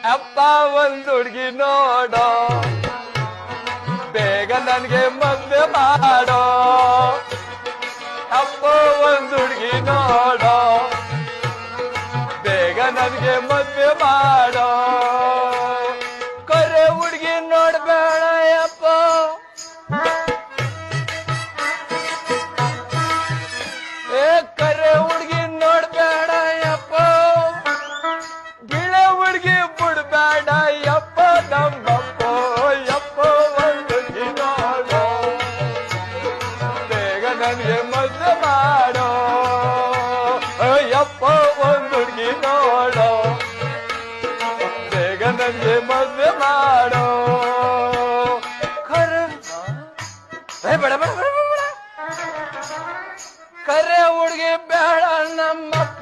ಅಪ್ಪ ಒಂದ್ ಹುಡ್ಗಿ ನೋಡೋ ಬೇಗ ನನ್ಗೆ ಮದ್ವೆ ಮಾಡೋ ಅಪ್ಪ ಒಂದ್ ಹುಡ್ಗಿ ನೋಡೋ ಬೇಗ ನನ್ಗೆ ಮದ್ವೆ ಮಾಡೋ ಕರೆ ಹುಡ್ಗಿ ನೋಡ್ಬೇಡ ಅಪ್ಪ ಕರೆ ಹುಡ್ಗಿ ನೋಡ್ಬೇಡ ಅಪ್ಪ ಗಿಳೆ ಹುಡ್ಗಿ ಬಿಡ್ಬೇಡ ಯಪ್ಪ ನಮ್ಮಪ್ಪ ಯಪ್ಪ ಒಂದ್ ಹುಡ್ಗಿ ನೋಡೋ ಬೇಗ ನನ್ಗೆ ಮದ್ವೆ ಮಾಡೋ ಯಪ್ಪ ಒಂದ್ ಹುಡ್ಗಿ ನೋಡೋ ಬೇಗ ನನ್ಗೆ ಮದ್ವೆ ಮಾಡೋ ಕರೆ ಬೇಡ ಬೇಡ ಬೇಡ ಬೇಡ ಕರೆ ಹುಡ್ಗಿ ಬೇಡ ನಮ್ಮಪ್ಪ